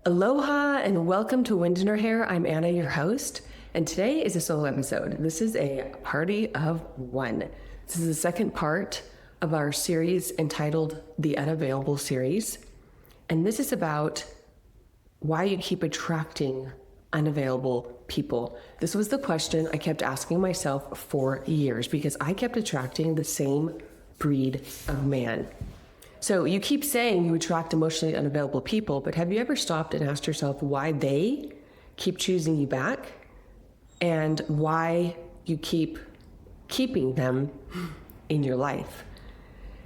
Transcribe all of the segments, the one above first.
Aloha and welcome to Wind in Her Hair. I'm Anna, your host, and today is a solo episode. This is a party of one. This is the second part of our series entitled the Unavailable series, and this is about why you keep attracting unavailable people. This was the question I kept asking myself for years because I kept attracting the same breed of man. So you keep saying you attract emotionally unavailable people, but have you ever stopped and asked yourself why they keep choosing you back and why you keep keeping them in your life?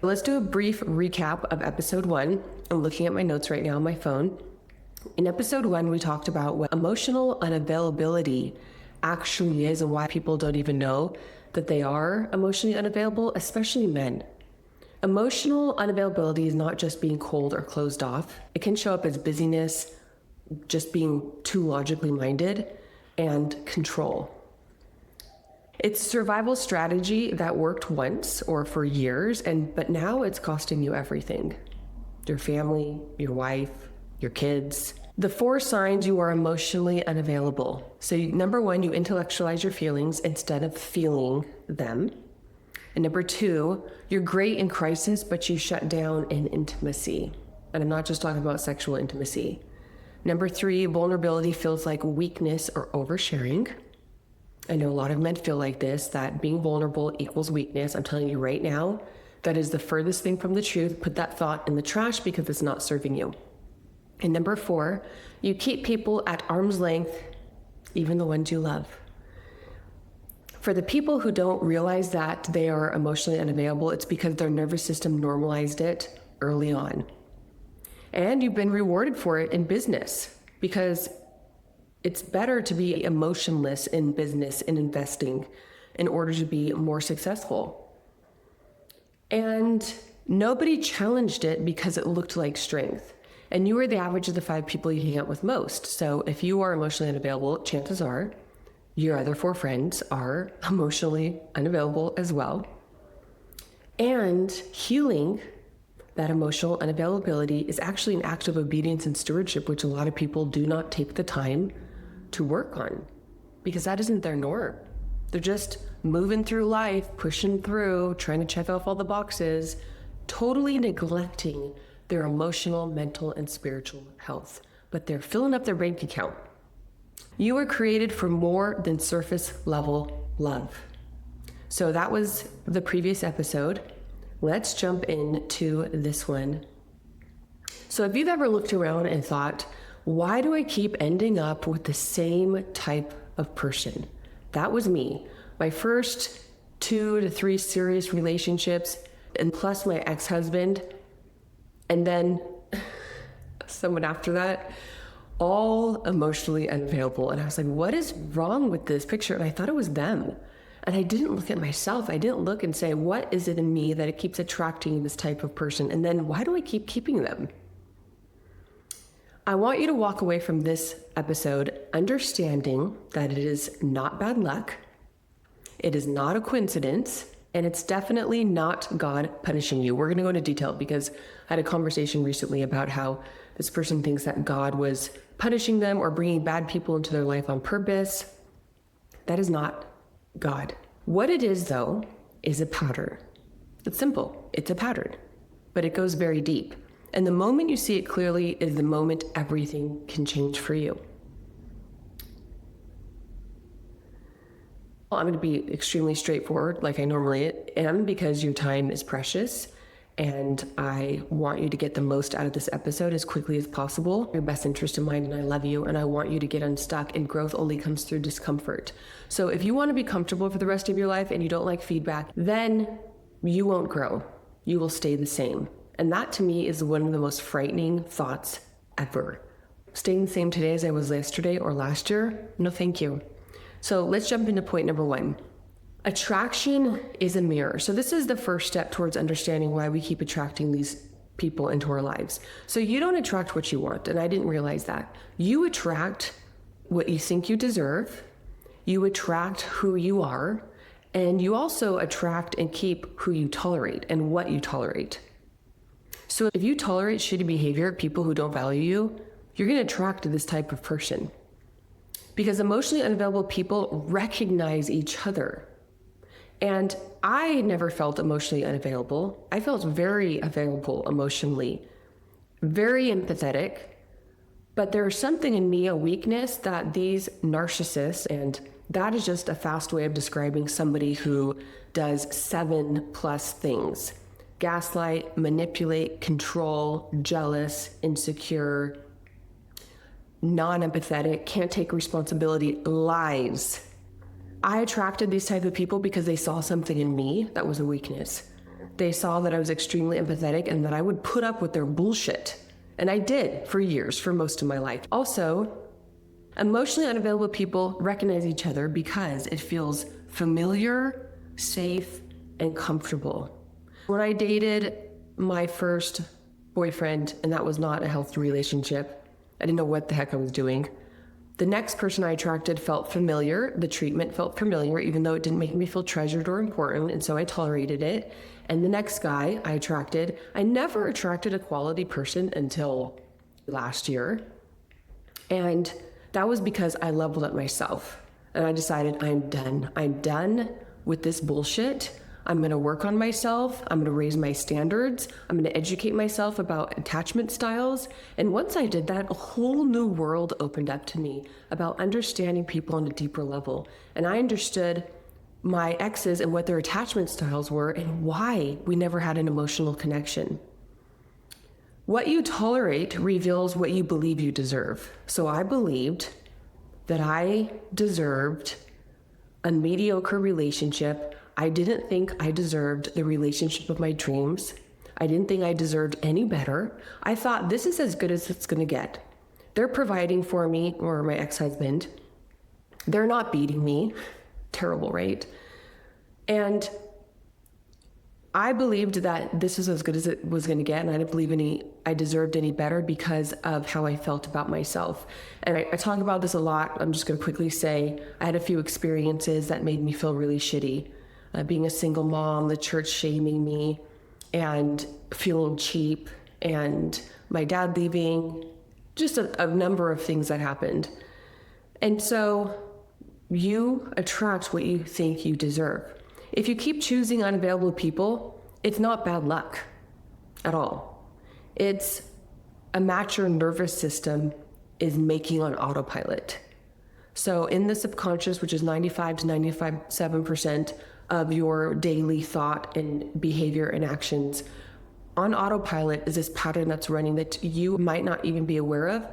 Let's do a brief recap of episode 1. I'm looking at my notes right now on my phone. In episode 1, we talked about what emotional unavailability actually is and why people don't even know that they are emotionally unavailable, especially men. Emotional unavailability is not just being cold or closed off. It can show up as busyness, just being too logically minded, and control. It's a survival strategy that worked once or for years, but now it's costing you everything. Your family, your wife, your kids. The 4 signs you are emotionally unavailable. So number 1, you intellectualize your feelings instead of feeling them. And number 2, you're great in crisis, but you shut down in intimacy. And I'm not just talking about sexual intimacy. Number 3, vulnerability feels like weakness or oversharing. I know a lot of men feel like this, that being vulnerable equals weakness. I'm telling you right now, that is the furthest thing from the truth. Put that thought in the trash because it's not serving you. And number 4, you keep people at arm's length, even the ones you love. For the people who don't realize that they are emotionally unavailable, it's because their nervous system normalized it early on. And you've been rewarded for it in business because it's better to be emotionless in business and investing in order to be more successful. And nobody challenged it because it looked like strength. And you are the average of the 5 people you hang out with most. So if you are emotionally unavailable, chances are your other 4 friends are emotionally unavailable as well. And healing that emotional unavailability is actually an act of obedience and stewardship, which a lot of people do not take the time to work on because that isn't their norm. They're just moving through life, pushing through, trying to check off all the boxes, totally neglecting their emotional, mental, and spiritual health. But they're filling up their bank account. You were created for more than surface level love. So that was the previous episode. Let's jump into this one. So if you've ever looked around and thought, why do I keep ending up with the same type of person? That was me. My first 2 to 3 serious relationships, and plus my ex-husband, and then someone after that, all emotionally unavailable. And I was like, what is wrong with this picture? And I thought it was them. And I didn't look at myself. I didn't look and say, what is it in me that it keeps attracting this type of person? And then why do I keep keeping them? I want you to walk away from this episode understanding that it is not bad luck. It is not a coincidence. And it's definitely not God punishing you. We're going to go into detail because I had a conversation recently about how this person thinks that God was punishing them or bringing bad people into their life on purpose. That is not God. What it is, though, is a pattern. It's simple. It's a pattern, but it goes very deep. And the moment you see it clearly is the moment everything can change for you. I'm going to be extremely straightforward like I normally am because your time is precious and I want you to get the most out of this episode as quickly as possible. Your best interest in mind, and I love you and I want you to get unstuck, and growth only comes through discomfort. So if you want to be comfortable for the rest of your life and you don't like feedback, then you won't grow. You will stay the same. And that to me is one of the most frightening thoughts ever. Staying the same today as I was yesterday or last year? No, thank you. So let's jump into point number 1. Attraction is a mirror. So this is the first step towards understanding why we keep attracting these people into our lives. So you don't attract what you want, and I didn't realize that. You attract what you think you deserve, you attract who you are, and you also attract and keep who you tolerate and what you tolerate. So if you tolerate shitty behavior, people who don't value you, you're going to attract this type of person. Because emotionally unavailable people recognize each other. And I never felt emotionally unavailable. I felt very available emotionally, very empathetic. But there's something in me, a weakness that these narcissists, and that is just a fast way of describing somebody who does 7+ things: gaslight, manipulate, control, jealous, insecure, non-empathetic, can't take responsibility, lies. I attracted these type of people because they saw something in me that was a weakness. They saw that I was extremely empathetic and that I would put up with their bullshit. And I did for years, for most of my life. Also, emotionally unavailable people recognize each other because it feels familiar, safe, and comfortable. When I dated my first boyfriend, and that was not a healthy relationship, I didn't know what the heck I was doing. The next person I attracted felt familiar. The treatment felt familiar, even though it didn't make me feel treasured or important, and so I tolerated it. And the next guy I never attracted a quality person until last year. And that was because I leveled up myself. And I decided I'm done. I'm done with this bullshit. I'm going to work on myself. I'm going to raise my standards. I'm going to educate myself about attachment styles. And once I did that, a whole new world opened up to me about understanding people on a deeper level. And I understood my exes and what their attachment styles were and why we never had an emotional connection. What you tolerate reveals what you believe you deserve. So I believed that I deserved a mediocre relationship. I didn't think I deserved the relationship of my dreams. I didn't think I deserved any better. I thought this is as good as it's going to get. They're providing for me, or my ex-husband. They're not beating me. Terrible, right? And I believed that this was as good as it was going to get, and I didn't believe I deserved any better because of how I felt about myself. And I talk about this a lot. I'm just going to quickly say I had a few experiences that made me feel really shitty. Being a single mom, the church shaming me, and feeling cheap, and my dad leaving, just a number of things that happened. And so you attract what you think you deserve. If you keep choosing unavailable people, it's not bad luck at all. It's a match your nervous system is making on autopilot. So in the subconscious, which is 95 to 97% of your daily thought and behavior and actions, on autopilot is this pattern that's running that you might not even be aware of,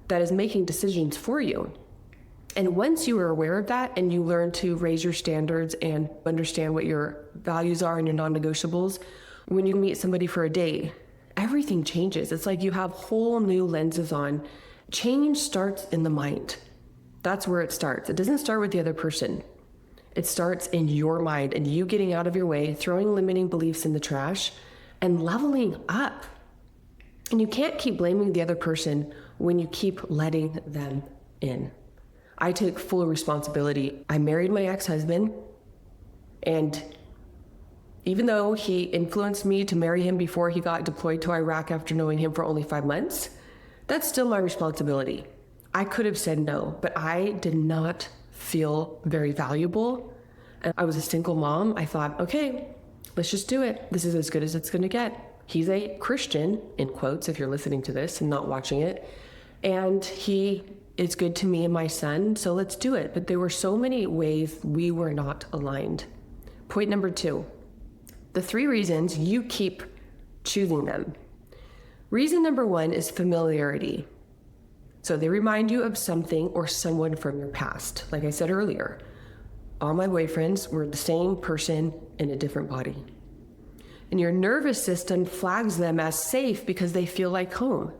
that is making decisions for you. And once you are aware of that and you learn to raise your standards and understand what your values are and your non-negotiables, when you meet somebody for a date, everything changes. It's like you have whole new lenses on. Change starts in the mind. That's where it starts. It doesn't start with the other person. It starts in your mind and you getting out of your way, throwing limiting beliefs in the trash, and leveling up. And you can't keep blaming the other person when you keep letting them in. I take full responsibility. I married my ex-husband, and even though he influenced me to marry him before he got deployed to Iraq after knowing him for only 5 months, that's still my responsibility. I could have said no, but I did not feel very valuable. And I was a single mom. I thought, okay, let's just do it. This is as good as it's going to get. He's a Christian, in quotes, if you're listening to this and not watching it. And he is good to me and my son, so let's do it. But there were so many ways we were not aligned. Point number 2, the 3 reasons you keep choosing them. Reason number 1 is familiarity. So they remind you of something or someone from your past. Like I said earlier, all my boyfriends were the same person in a different body. And your nervous system flags them as safe because they feel like home.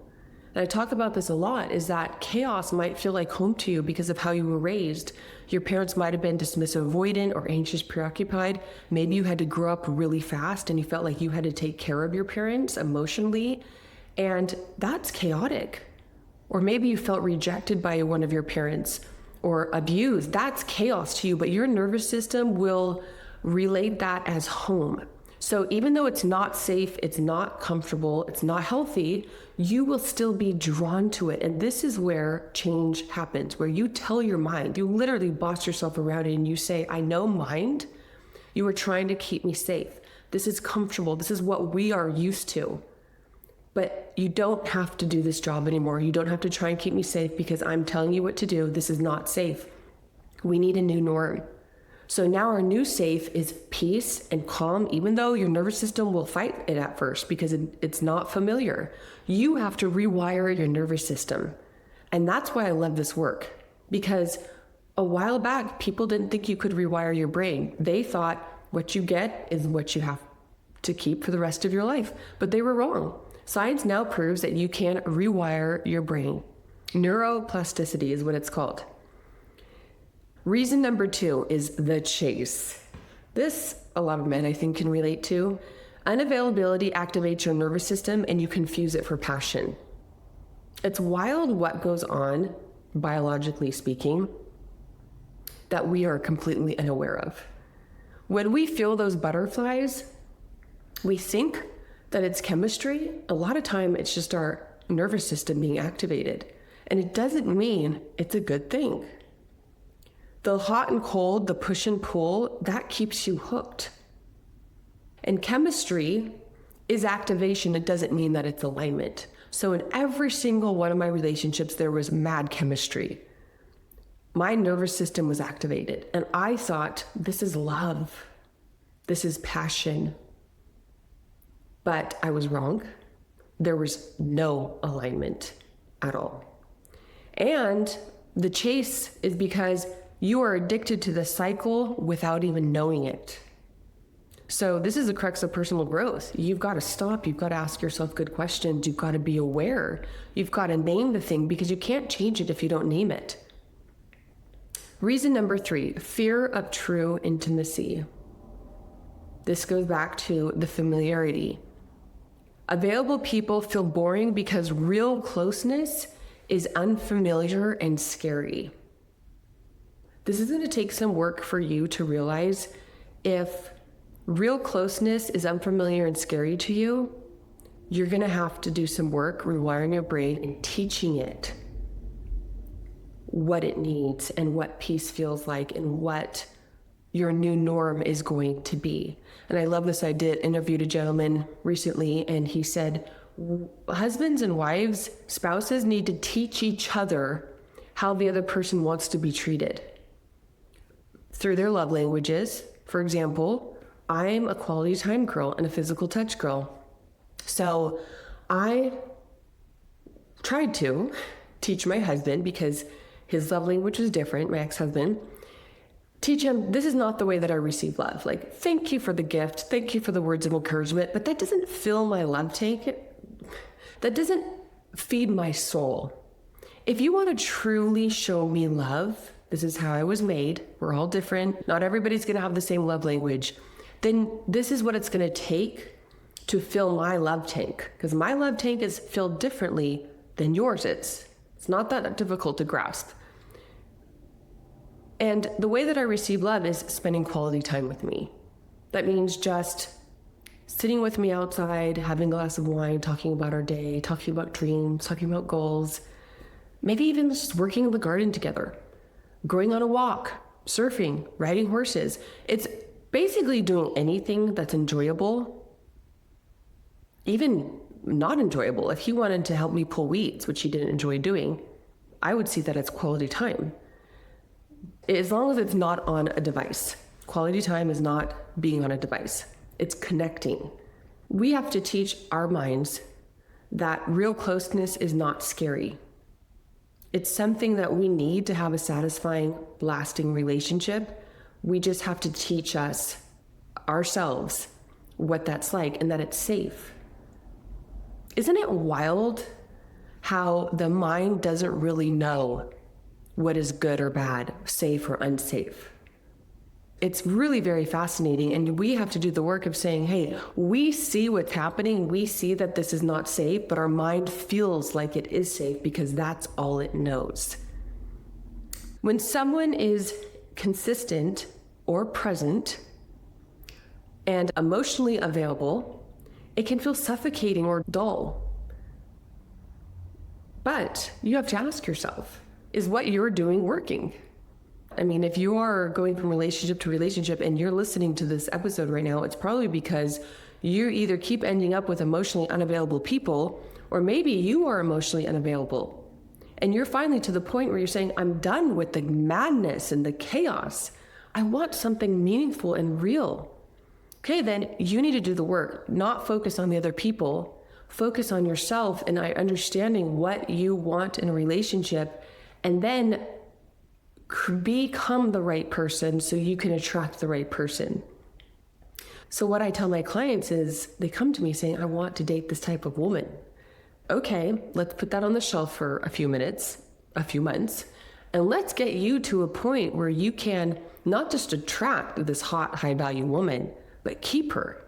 And I talk about this a lot, is that chaos might feel like home to you because of how you were raised. Your parents might have been dismissive, avoidant, or anxious, preoccupied. Maybe you had to grow up really fast and you felt like you had to take care of your parents emotionally. And that's chaotic. Or maybe you felt rejected by one of your parents or abused. That's chaos to you, but your nervous system will relate that as home. So even though it's not safe, it's not comfortable, it's not healthy, you will still be drawn to it. And this is where change happens, where you tell your mind, you literally boss yourself around it and you say, I know, mind, you are trying to keep me safe. This is comfortable. This is what we are used to. But you don't have to do this job anymore. You don't have to try and keep me safe because I'm telling you what to do. This is not safe. We need a new norm. So now our new safe is peace and calm, even though your nervous system will fight it at first because it's not familiar. You have to rewire your nervous system. And that's why I love this work, because a while back, people didn't think you could rewire your brain. They thought what you get is what you have to keep for the rest of your life, but they were wrong. Science now proves that you can rewire your brain. Neuroplasticity is what it's called. Reason number 2 is the chase. This, a lot of men I think can relate to. Unavailability activates your nervous system and you confuse it for passion. It's wild what goes on, biologically speaking, that we are completely unaware of. When we feel those butterflies, we think that it's chemistry. A lot of time it's just our nervous system being activated. And it doesn't mean it's a good thing. The hot and cold, the push and pull, that keeps you hooked. And chemistry is activation. It doesn't mean that it's alignment. So in every single one of my relationships, there was mad chemistry. My nervous system was activated. And I thought, this is love. This is passion. But I was wrong. There was no alignment at all. And the chase is because you are addicted to the cycle without even knowing it. So this is the crux of personal growth. You've got to stop. You've got to ask yourself good questions. You've got to be aware. You've got to name the thing because you can't change it if you don't name it. Reason number 3, fear of true intimacy. This goes back to the familiarity. Available people feel boring because real closeness is unfamiliar and scary. This is going to take some work for you to realize if real closeness is unfamiliar and scary to you, you're going to have to do some work rewiring your brain and teaching it what it needs and what peace feels like and what your new norm is going to be. And I love this. I interviewed a gentleman recently, and he said, husbands and wives, spouses need to teach each other how the other person wants to be treated through their love languages. For example, I'm a quality time girl and a physical touch girl. So I tried to teach my husband, because his love language was different, my ex-husband, teach him, this is not the way that I receive love. Like, thank you for the gift. Thank you for the words of encouragement, but that doesn't fill my love tank. That doesn't feed my soul. If you want to truly show me love, this is how I was made. We're all different. Not everybody's going to have the same love language. Then this is what it's going to take to fill my love tank, because my love tank is filled differently than yours is. It's not that difficult to grasp. And the way that I receive love is spending quality time with me. That means just sitting with me outside, having a glass of wine, talking about our day, talking about dreams, talking about goals, maybe even just working in the garden together, going on a walk, surfing, riding horses. It's basically doing anything that's enjoyable, even not enjoyable. If he wanted to help me pull weeds, which he didn't enjoy doing, I would see that as quality time. As long as it's not on a device. Quality time is not being on a device. It's connecting. We have to teach our minds that real closeness is not scary. It's something that we need to have a satisfying, lasting relationship. We just have to teach ourselves what that's like and that it's safe. Isn't it wild how the mind doesn't really know what is good or bad, safe or unsafe? It's really very fascinating, and we have to do the work of saying, hey, we see what's happening, we see that this is not safe, but our mind feels like it is safe because that's all it knows. When someone is consistent or present, and emotionally available, it can feel suffocating or dull. But you have to ask yourself, is what you're doing working? I mean, if you are going from relationship to relationship and you're listening to this episode right now, it's probably because you either keep ending up with emotionally unavailable people, or maybe you are emotionally unavailable. And you're finally to the point where you're saying, I'm done with the madness and the chaos. I want something meaningful and real. Okay, then you need to do the work, not focus on the other people. Focus on yourself and understanding what you want in a relationship, and then become the right person so you can attract the right person. So what I tell my clients is, they come to me saying, I want to date this type of woman. Okay, let's put that on the shelf for a few minutes, a few months, and let's get you to a point where you can not just attract this hot, high value woman, but keep her.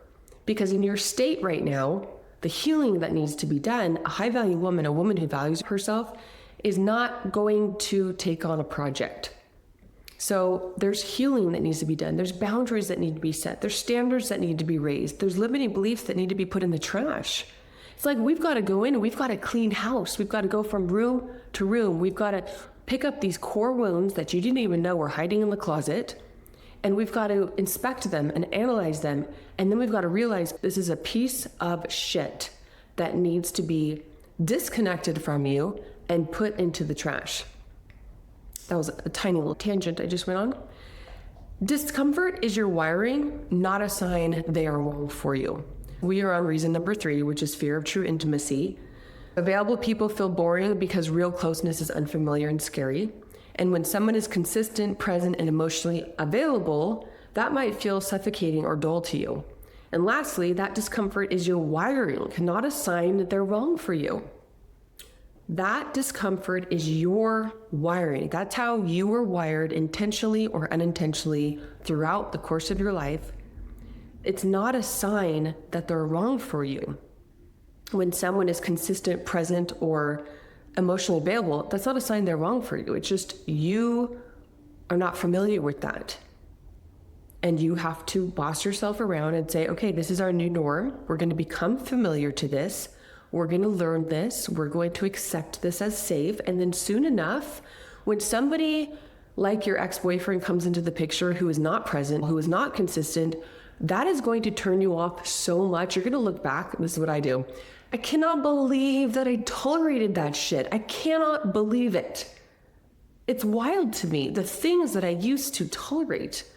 Because in your state right now, the healing that needs to be done, a high value woman, a woman who values herself, is not going to take on a project. So there's healing that needs to be done. There's boundaries that need to be set. There's standards that need to be raised. There's limiting beliefs that need to be put in the trash. It's like we've got to go in and we've got to clean house. We've got to go from room to room. We've got to pick up these core wounds that you didn't even know were hiding in the closet. And we've got to inspect them and analyze them. And then we've got to realize this is a piece of shit that needs to be disconnected from you and put into the trash. That was a tiny little tangent I just went on. Discomfort is your wiring, not a sign they are wrong for you. We are on reason number 3, which is fear of true intimacy. Available people feel boring because real closeness is unfamiliar and scary. And when someone is consistent, present, and emotionally available, that might feel suffocating or dull to you. And lastly, that discomfort is your wiring, not a sign that they're wrong for you. That discomfort is your wiring. That's how you were wired, intentionally or unintentionally, throughout the course of your life. It's not a sign that they're wrong for you. When someone is consistent, present, or emotionally available, that's not a sign they're wrong for you. It's just you are not familiar with that. And you have to boss yourself around and say, okay, this is our new norm. We're going to become familiar to this. We're going to learn this. We're going to accept this as safe. And then soon enough, when somebody like your ex-boyfriend comes into the picture who is not present, who is not consistent, that is going to turn you off so much. You're going to look back. This is what I do. I cannot believe that I tolerated that shit. I cannot believe it. It's wild to me, the things that I used to tolerate.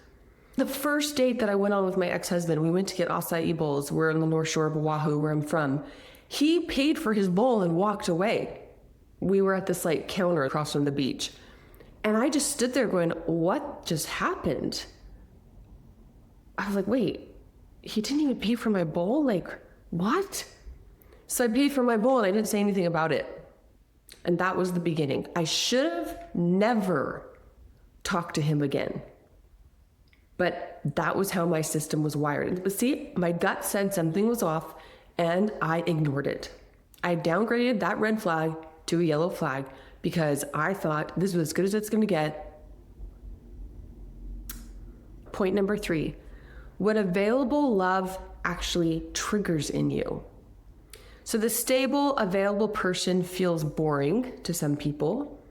The first date that I went on with my ex-husband, we went to get acai bowls. We're on the North Shore of Oahu, where I'm from. He paid for his bowl and walked away. We were at this counter across from the beach. And I just stood there going, what just happened? I was like, wait, he didn't even pay for my bowl? What? So I paid for my bowl and I didn't say anything about it. And that was the beginning. I should have never talked to him again. But that was how my system was wired. But see, my gut said something was off and I ignored it. I downgraded that red flag to a yellow flag because I thought this was as good as it's going to get. Point number 3, what available love actually triggers in you. So the stable, available person feels boring to some people.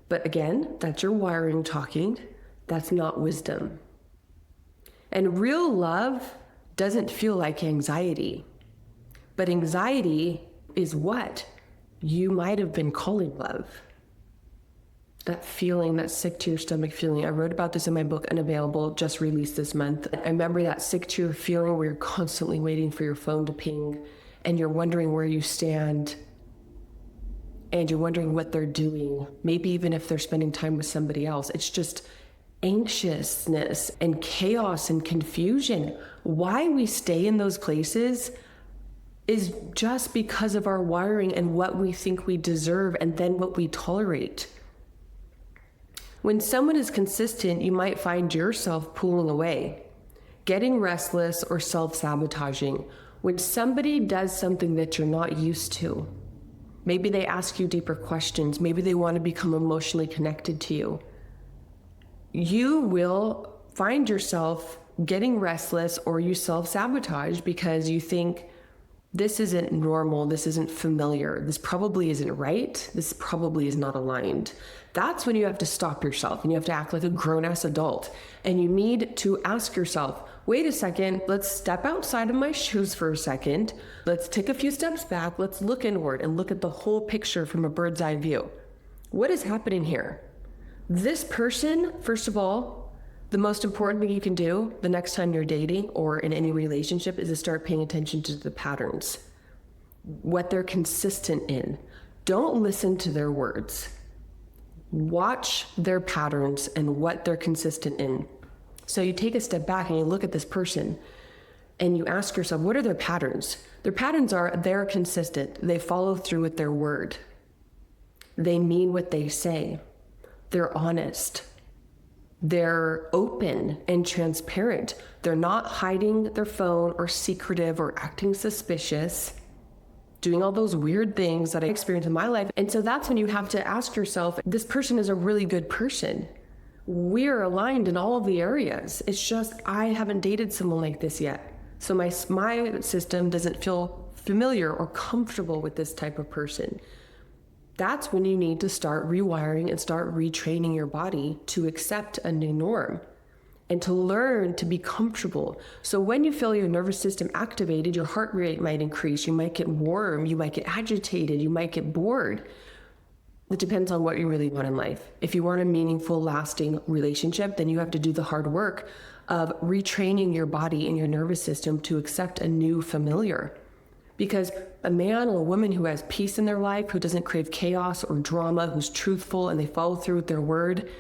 But again, that's your wiring talking. That's not wisdom. And real love doesn't feel like anxiety. But anxiety is what you might have been calling love. That feeling, that sick to your stomach feeling. I wrote about this in my book, Unavailable, just released this month. I remember that sick to your feeling where you're constantly waiting for your phone to ping and you're wondering where you stand and you're wondering what they're doing, maybe even if they're spending time with somebody else. It's just anxiousness and chaos and confusion. Why we stay in those places is just because of our wiring and what we think we deserve and then what we tolerate. When someone is consistent, you might find yourself pulling away, getting restless or self-sabotaging. When somebody does something that you're not used to, maybe they ask you deeper questions, maybe they want to become emotionally connected to you, you will find yourself getting restless or you self-sabotage because you think this isn't normal, this isn't familiar, this probably isn't right, this probably is not aligned. That's when you have to stop yourself and you have to act like a grown-ass adult. And you need to ask yourself, wait a second, let's step outside of my shoes for a second. Let's take a few steps back. Let's look inward and look at the whole picture from a bird's eye view. What is happening here? This person, first of all, the most important thing you can do the next time you're dating or in any relationship is to start paying attention to the patterns, what they're consistent in. Don't listen to their words. Watch their patterns and what they're consistent in. So you take a step back and you look at this person and you ask yourself, what are their patterns? Their patterns are they're consistent. They follow through with their word. They mean what they say. They're honest. They're open and transparent. They're not hiding their phone or secretive or acting suspicious, doing all those weird things that I experienced in my life. And so that's when you have to ask yourself, this person is a really good person. We're aligned in all of the areas. It's just I haven't dated someone like this yet. So my system doesn't feel familiar or comfortable with this type of person. That's when you need to start rewiring and start retraining your body to accept a new norm and to learn to be comfortable. So when you feel your nervous system activated, your heart rate might increase, you might get warm, you might get agitated, you might get bored. It depends on what you really want in life. If you want a meaningful, lasting relationship, then you have to do the hard work of retraining your body and your nervous system to accept a new familiar. Because a man or a woman who has peace in their life, who doesn't crave chaos or drama, who's truthful and they follow through with their word,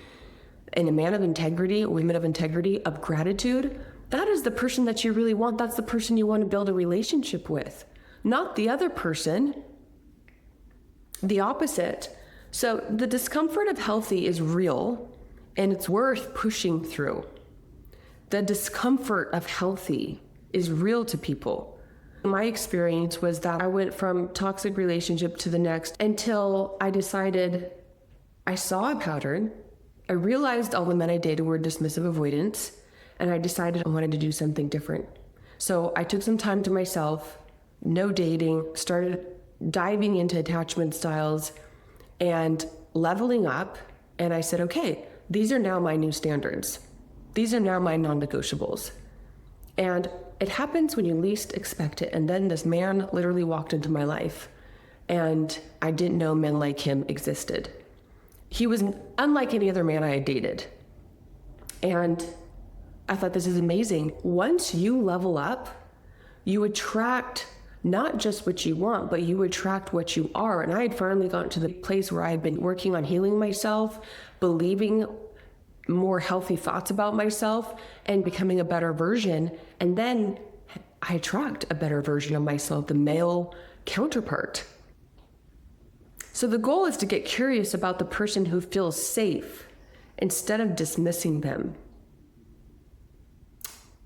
and a man of integrity, a woman of integrity, of gratitude, that is the person that you really want. That's the person you want to build a relationship with, not the other person, the opposite. So the discomfort of healthy is real and it's worth pushing through. The discomfort of healthy is real to people. My experience was that I went from toxic relationship to the next until I decided I saw a pattern. I realized all the men I dated were dismissive avoidance, and I decided I wanted to do something different. So I took some time to myself, no dating, started diving into attachment styles and leveling up. And I said, okay, these are now my new standards. These are now my non-negotiables. And it happens when you least expect it. And then this man literally walked into my life, and I didn't know men like him existed. He was unlike any other man I had dated. And I thought, this is amazing. Once you level up, you attract not just what you want, but you attract what you are. And I had finally gotten to the place where I had been working on healing myself, believing more healthy thoughts about myself, and becoming a better version. And then I attract a better version of myself, the male counterpart. So the goal is to get curious about the person who feels safe instead of dismissing them.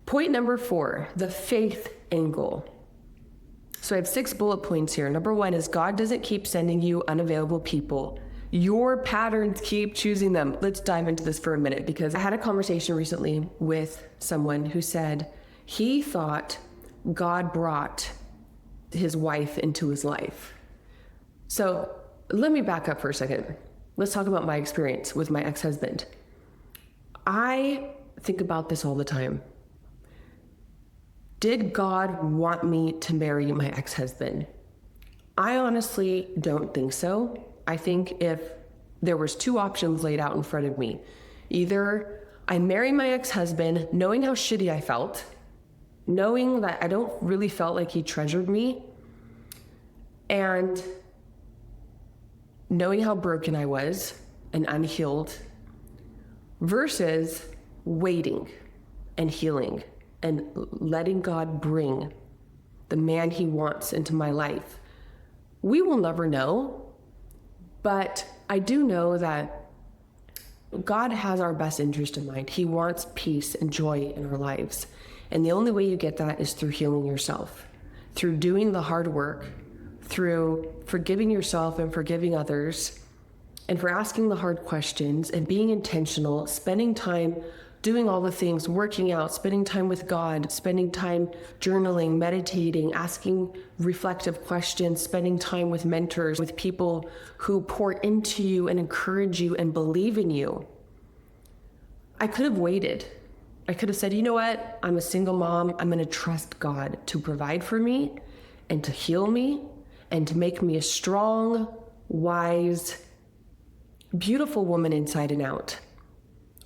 Point number 4, the faith angle. So I have 6 bullet points here. Number 1 is God doesn't keep sending you unavailable people. Your patterns keep choosing them. Let's dive into this for a minute, because I had a conversation recently with someone who said he thought God brought his wife into his life. So let me back up for a second. Let's talk about my experience with my ex-husband. I think about this all the time. Did God want me to marry my ex-husband? I honestly don't think so. I think if there was 2 options laid out in front of me, either I marry my ex-husband knowing how shitty I felt, knowing that I don't really felt like he treasured me, and knowing how broken I was and unhealed, versus waiting and healing and letting God bring the man he wants into my life. We will never know. But I do know that God has our best interest in mind. He wants peace and joy in our lives. And the only way you get that is through healing yourself, through doing the hard work, through forgiving yourself and forgiving others, and for asking the hard questions and being intentional, spending time doing all the things, working out, spending time with God, spending time journaling, meditating, asking reflective questions, spending time with mentors, with people who pour into you and encourage you and believe in you. I could have waited. I could have said, you know what? I'm a single mom. I'm going to trust God to provide for me and to heal me and to make me a strong, wise, beautiful woman inside and out.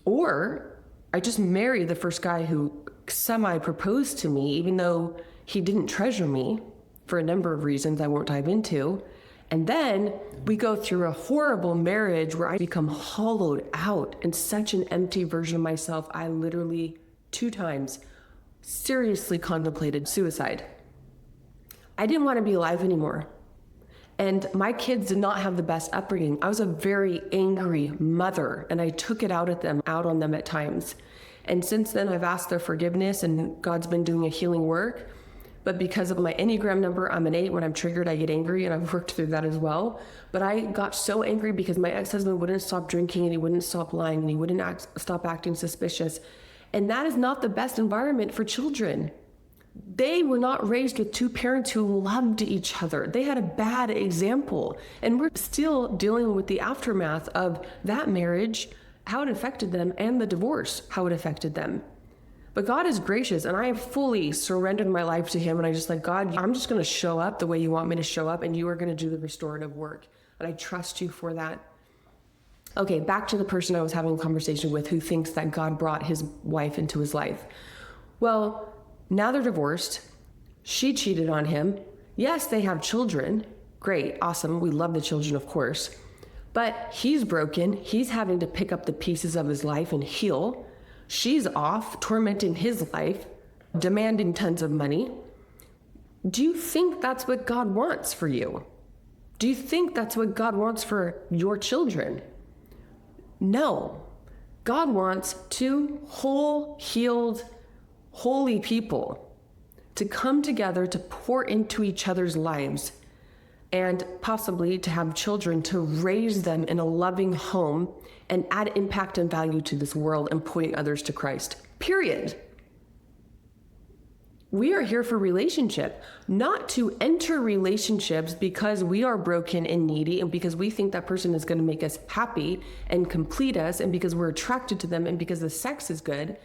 Or I just married the first guy who semi-proposed to me, even though he didn't treasure me for a number of reasons I won't dive into. And then we go through a horrible marriage where I become hollowed out and such an empty version of myself. I literally 2 times seriously contemplated suicide. I didn't want to be alive anymore. And my kids did not have the best upbringing. I was a very angry mother, and I took it out on them at times. And since then, I've asked their forgiveness, and God's been doing a healing work. But because of my Enneagram number, I'm an 8. When I'm triggered, I get angry, and I've worked through that as well. But I got so angry because my ex-husband wouldn't stop drinking, and he wouldn't stop lying, and he wouldn't stop acting suspicious. And that is not the best environment for children. They were not raised with 2 parents who loved each other. They had a bad example. And we're still dealing with the aftermath of that marriage, how it affected them, and the divorce, how it affected them. But God is gracious, and I have fully surrendered my life to him. And I just like, God, I'm just going to show up the way you want me to show up, and you are going to do the restorative work. And I trust you for that. Okay, back to the person I was having a conversation with who thinks that God brought his wife into his life. Well, now they're divorced. She cheated on him. Yes, they have children. Great, awesome. We love the children, of course. But he's broken. He's having to pick up the pieces of his life and heal. She's off, tormenting his life, demanding tons of money. Do you think that's what God wants for you? Do you think that's what God wants for your children? No. God wants 2 whole, healed, holy people to come together to pour into each other's lives and possibly to have children, to raise them in a loving home and add impact and value to this world and point others to Christ. Period. We are here for relationship, not to enter relationships because we are broken and needy and because we think that person is going to make us happy and complete us and because we're attracted to them and because the sex is good.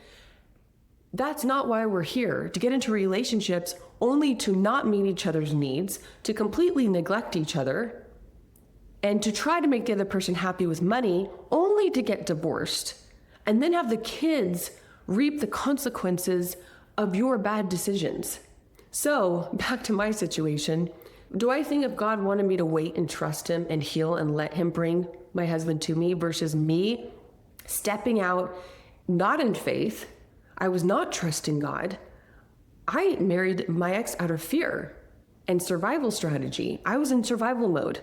That's not why we're here, to get into relationships only to not meet each other's needs, to completely neglect each other, and to try to make the other person happy with money only to get divorced and then have the kids reap the consequences of your bad decisions. So back to my situation, do I think if God wanted me to wait and trust him and heal and let him bring my husband to me versus me stepping out, not in faith, I was not trusting God. I married my ex out of fear and survival strategy. I was in survival mode.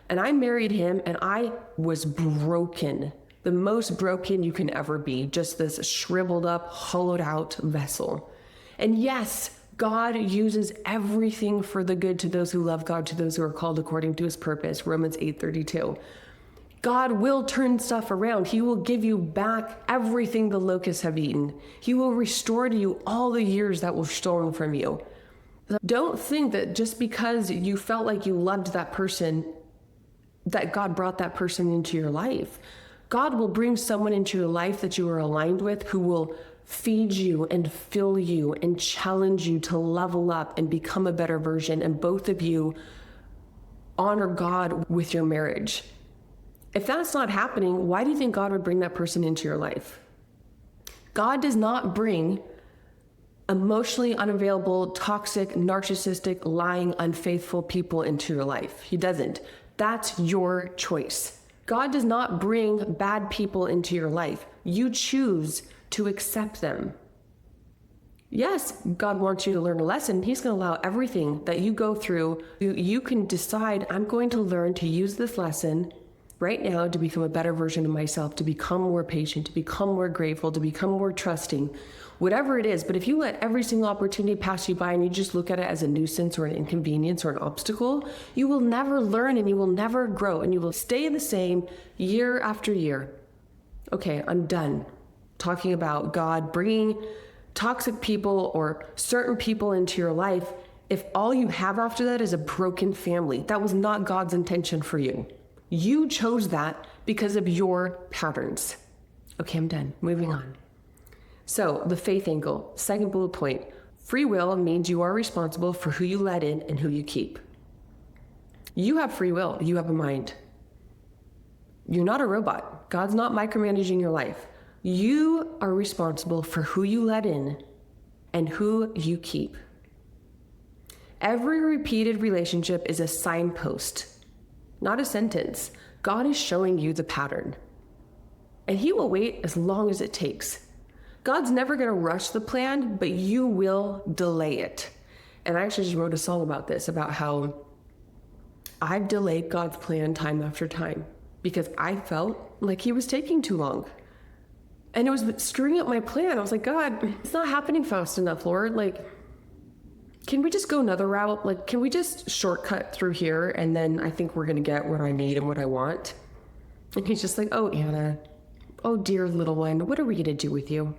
And I married him and I was broken. The most broken you can ever be. Just this shriveled up, hollowed out vessel. And yes, God uses everything for the good to those who love God, to those who are called according to his purpose. Romans 8:32. God will turn stuff around. He will give you back everything the locusts have eaten. He will restore to you all the years that were stolen from you. Don't think that just because you felt like you loved that person, that God brought that person into your life. God will bring someone into your life that you are aligned with who will feed you and fill you and challenge you to level up and become a better version. And both of you honor God with your marriage. If that's not happening, why do you think God would bring that person into your life? God does not bring emotionally unavailable, toxic, narcissistic, lying, unfaithful people into your life. He doesn't. That's your choice. God does not bring bad people into your life. You choose to accept them. Yes, God wants you to learn a lesson. He's going to allow everything that you go through. You can decide, I'm going to learn to use this lesson right now to become a better version of myself, to become more patient, to become more grateful, to become more trusting, whatever it is. But if you let every single opportunity pass you by and you just look at it as a nuisance or an inconvenience or an obstacle, you will never learn and you will never grow and you will stay the same year after year. Okay, I'm done talking about God bringing toxic people or certain people into your life, if all you have after that is a broken family, that was not God's intention for you. You chose that because of your patterns. Okay, I'm done. Moving on. So the faith angle, second bullet point, free will means you are responsible for who you let in and who you keep. You have free will. You have a mind. You're not a robot. God's not micromanaging your life. You are responsible for who you let in and who you keep. Every repeated relationship is a signpost, not a sentence. God is showing you the pattern. And he will wait as long as it takes. God's never going to rush the plan, but you will delay it. And I actually just wrote a song about this, about how I've delayed God's plan time after time because I felt like he was taking too long. And it was screwing up my plan. I was like, God, it's not happening fast enough, Lord. Like, can we just go another route? Like, can we just shortcut through here? And then I think we're going to get what I need and what I want. And he's just like, oh, Anna, oh, dear little one, what are we going to do with you?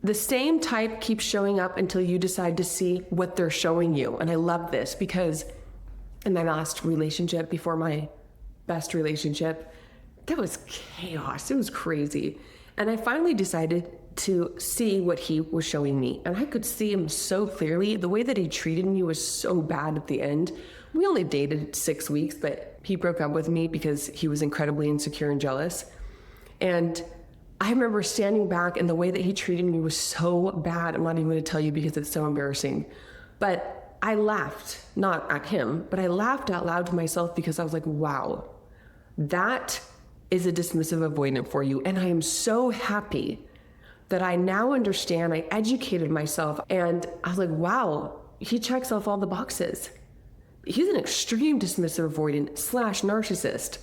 The same type keeps showing up until you decide to see what they're showing you. And I love this because in my last relationship, before my best relationship, that was chaos. It was crazy. And I finally decided to see what he was showing me. And I could see him so clearly. The way that he treated me was so bad at the end. We only dated 6 weeks, but he broke up with me because he was incredibly insecure and jealous. And I remember standing back, and the way that he treated me was so bad. I'm not even going to tell you because it's so embarrassing. But I laughed, not at him, but I laughed out loud to myself because I was like, wow, that is a dismissive avoidant for you. And I am so happy that I now understand. I educated myself, and I was like, wow, he checks off all the boxes. He's an extreme dismissive avoidant / narcissist.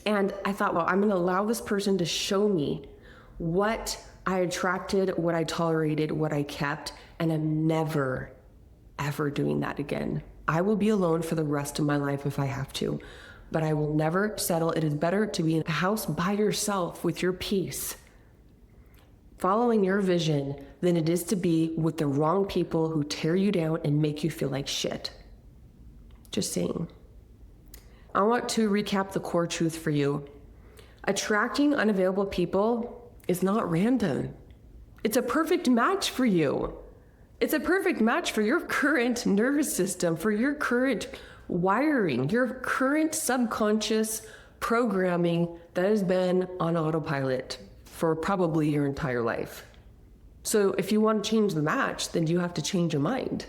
And I thought, well, I'm going to allow this person to show me what I attracted, what I tolerated, what I kept, and I'm never, ever doing that again. I will be alone for the rest of my life if I have to, but I will never settle. It is better to be in a house by yourself with your peace, following your vision, than it is to be with the wrong people who tear you down and make you feel like shit. Just saying. I want to recap the core truth for you. Attracting unavailable people is not random. It's a perfect match for you. It's a perfect match for your current nervous system, for your current wiring, your current subconscious programming that has been on autopilot for probably your entire life. So if you want to change the match, then you have to change your mind.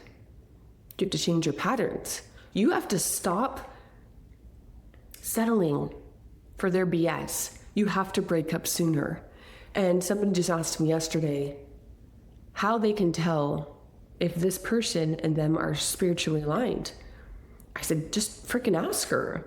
You have to change your patterns. You have to stop settling for their BS. You have to break up sooner. And somebody just asked me yesterday how they can tell if this person and them are spiritually aligned. I said, just freaking ask her.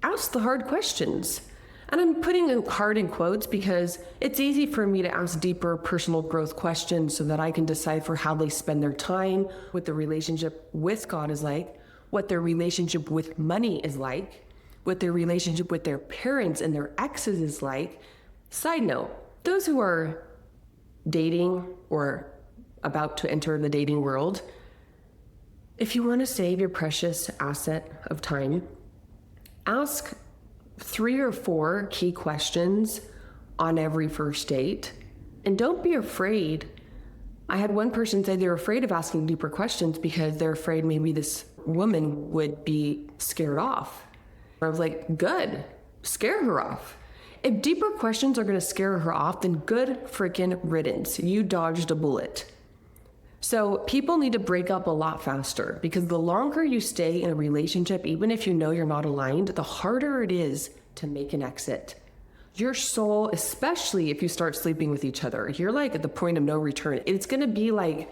Ask the hard questions. And I'm putting in hard in quotes because it's easy for me to ask deeper personal growth questions so that I can decipher how they spend their time, what their relationship with God is like, what their relationship with money is like, what their relationship with their parents and their exes is like. Side note, those who are dating or about to enter the dating world, if you want to save your precious asset of time, ask 3 or 4 key questions on every first date. And don't be afraid. I had one person say they're afraid of asking deeper questions because they're afraid maybe this woman would be scared off. I was like, good, scare her off. If deeper questions are going to scare her off, then good freaking riddance. You dodged a bullet. So people need to break up a lot faster because the longer you stay in a relationship, even if you know you're not aligned, the harder it is to make an exit. Your soul, especially if you start sleeping with each other, you're like at the point of no return. It's going to be like,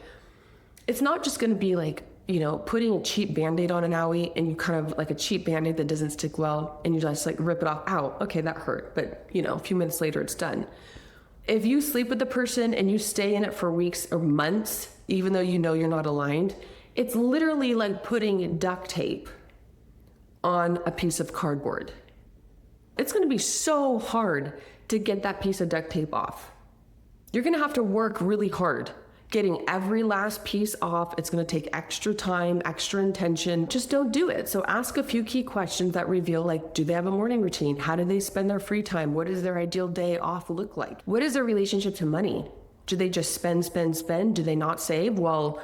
it's not just going to be like, you know, putting a cheap Band-Aid on an owie and you kind of like a cheap Band-Aid that doesn't stick well and you just like rip it off. Ow, okay, that hurt. But you know, a few minutes later, it's done. If you sleep with the person and you stay in it for weeks or months, even though you know you're not aligned, it's literally like putting duct tape on a piece of cardboard. It's going to be so hard to get that piece of duct tape off. You're gonna have to work really hard getting every last piece off. It's gonna take extra time, extra intention. Just don't do it. So ask a few key questions that reveal, like, do they have a morning routine? How do they spend their free time? What does their ideal day off look like? What is their relationship to money? Do they just spend? Do they not save? Well,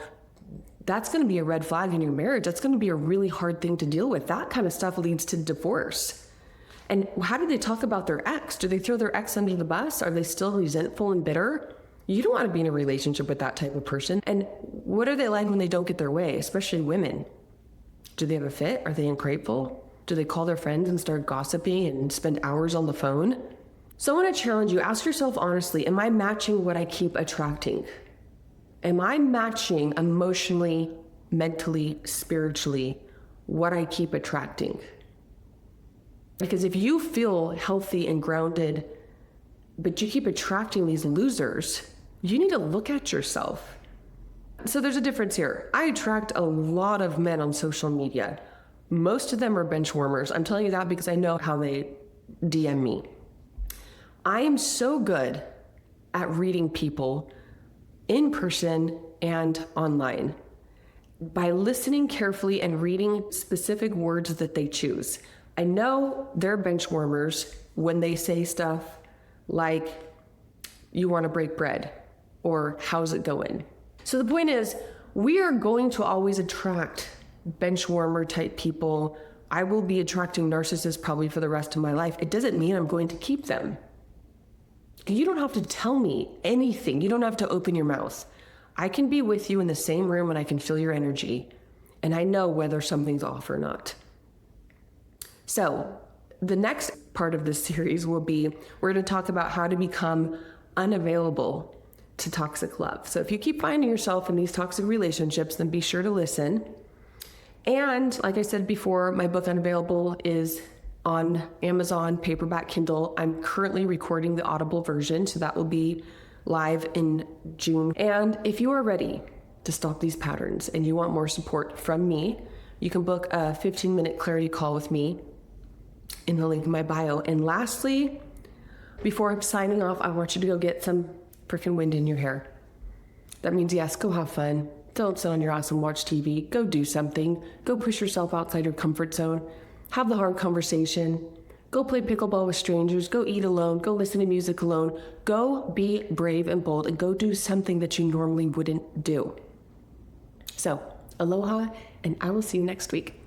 that's gonna be a red flag in your marriage. That's gonna be a really hard thing to deal with. That kind of stuff leads to divorce. And how do they talk about their ex? Do they throw their ex under the bus? Are they still resentful and bitter? You don't want to be in a relationship with that type of person. And what are they like when they don't get their way, especially women? Do they have a fit? Are they ungrateful? Do they call their friends and start gossiping and spend hours on the phone? So I want to challenge you, ask yourself honestly, am I matching what I keep attracting? Am I matching emotionally, mentally, spiritually, what I keep attracting? Because if you feel healthy and grounded, but you keep attracting these losers, you need to look at yourself. So there's a difference here. I attract a lot of men on social media. Most of them are bench warmers. I'm telling you that because I know how they DM me. I am so good at reading people in person and online by listening carefully and reading specific words that they choose. I know they're bench warmers when they say stuff like, you want to break bread, or how's it going? So the point is, we are going to always attract bench warmer type people. I will be attracting narcissists probably for the rest of my life. It doesn't mean I'm going to keep them. You don't have to tell me anything. You don't have to open your mouth. I can be with you in the same room and I can feel your energy, and I know whether something's off or not. So the next part of this series will be, we're going to talk about how to become unavailable to toxic love. So if you keep finding yourself in these toxic relationships, then be sure to listen. And like I said before, my book Unavailable is on Amazon, paperback, Kindle. I'm currently recording the Audible version, so that will be live in June. And if you are ready to stop these patterns and you want more support from me, you can book a 15-minute clarity call with me in the link in my bio. And lastly, before I'm signing off, I want you to go get some freaking wind in your hair. That means, yes, go have fun. Don't sit on your ass and watch TV. Go do something. Go push yourself outside your comfort zone. Have the hard conversation. Go play pickleball with strangers. Go eat alone. Go listen to music alone. Go be brave and bold and go do something that you normally wouldn't do. So, aloha, and I will see you next week.